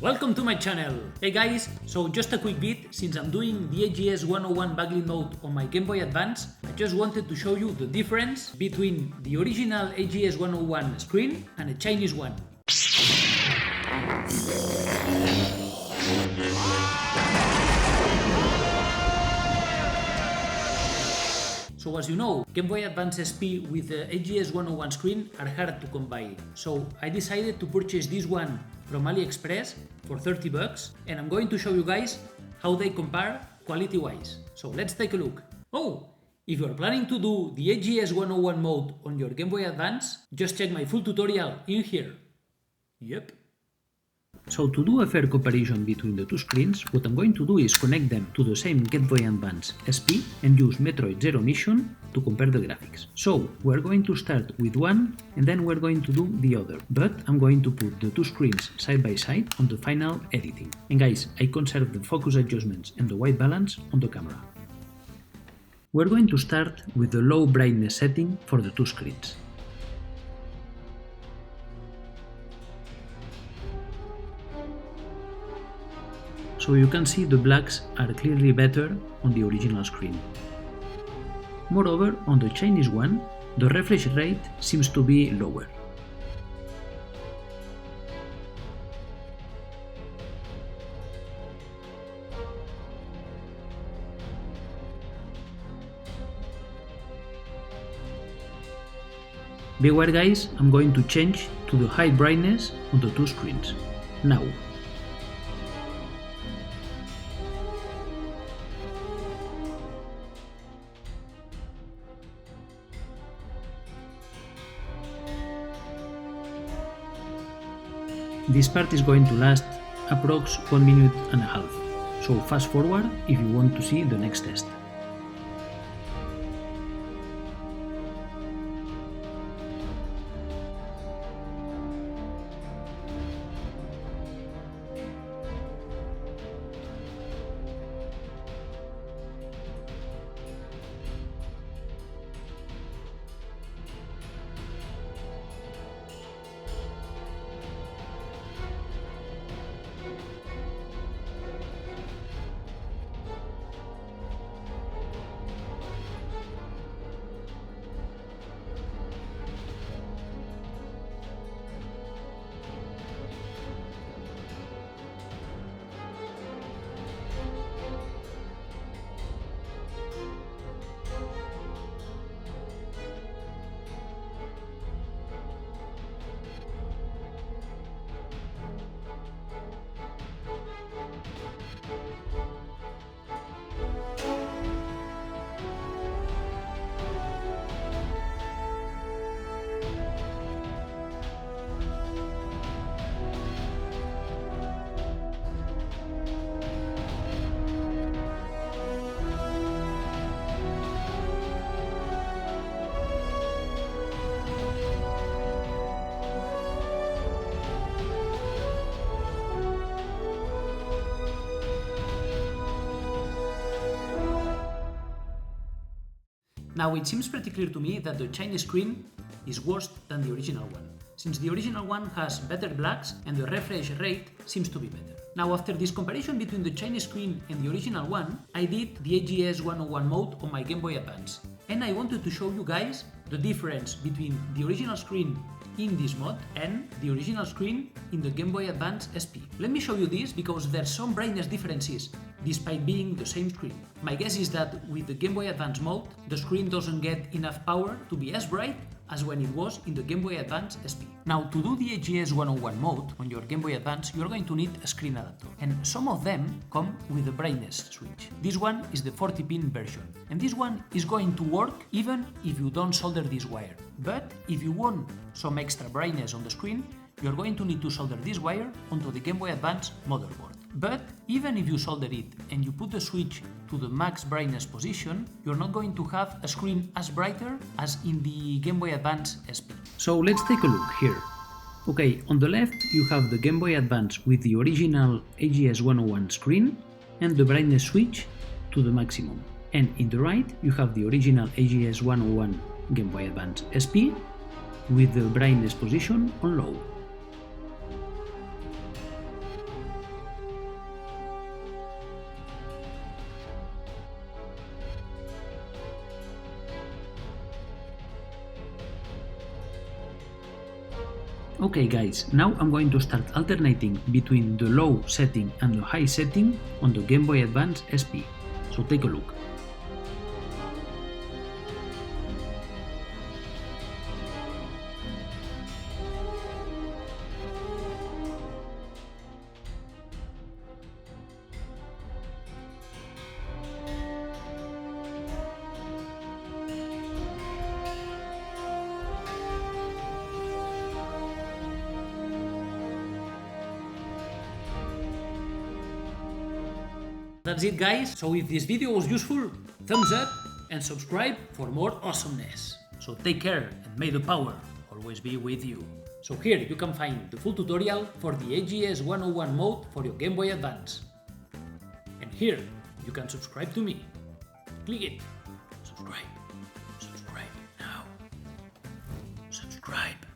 Welcome to my channel! Hey guys, so just a quick bit, since I'm doing the AGS-101 Backlit Mod on my GameBoy Advance, I just wanted to show you the difference between the original AGS-101 screen and a Chinese one. So as you know, GameBoy Advance SP with the AGS-101 screen are hard to combine. So I decided to purchase this one from Aliexpress for 30 bucks, and I'm going to show you guys how they compare quality-wise. So let's take a look. Oh! If you are planning to do the AGS-101 mode on your Game Boy Advance, just check my full tutorial in here. Yep. So to do a fair comparison between the two screens, what I'm going to do is connect them to the same Game Boy Advance SP and use Metroid Zero Mission to compare the graphics. So we're going to start with one and then we're going to do the other, but I'm going to put the two screens side by side on the final editing. And guys, I conserve the focus adjustments and the white balance on the camera. We're going to start with the low brightness setting for the two screens. So you can see the blacks are clearly better on the original screen. Moreover, on the Chinese one, the refresh rate seems to be lower. Beware guys, I'm going to change to the high brightness on the two screens. Now. This part is going to last approx 1 minute and a half, so fast forward if you want to see the next test. Now it seems pretty clear to me that the Chinese screen is worse than the original one, since the original one has better blacks and the refresh rate seems to be better. Now after this comparison between the Chinese screen and the original one, I did the AGS-101 mode on my Game Boy Advance, and I wanted to show you guys the difference between the original screen in this mod and the original screen in the Game Boy Advance SP. Let me show you this because there's some brightness differences despite being the same screen. My guess is that with the Game Boy Advance mode, the screen doesn't get enough power to be as bright as when it was in the Game Boy Advance SP. Now, to do the AGS-101 mode on your Game Boy Advance, you're going to need a screen adapter, and some of them come with a brightness switch. This one is the 40-pin version, and this one is going to work even if you don't solder this wire. But if you want some extra brightness on the screen, you're going to need to solder this wire onto the Game Boy Advance motherboard. But even if you solder it and you put the switch to the max brightness position, you're not going to have a screen as brighter as in the Game Boy Advance SP. So let's take a look here. Okay, on the left you have the Game Boy Advance with the original AGS-101 screen and the brightness switch to the maximum. And in the right you have the original AGS-101 Game Boy Advance SP with the brightness position on low. Okay guys, now I'm going to start alternating between the low setting and the high setting on the GameBoy Advance SP, so take a look. That's it guys, so if this video was useful, thumbs up and subscribe for more awesomeness. So take care and may the power always be with you. So here you can find the full tutorial for the AGS-101 mode for your Game Boy Advance. And here you can subscribe to me. Click it. Subscribe. Subscribe now. Subscribe.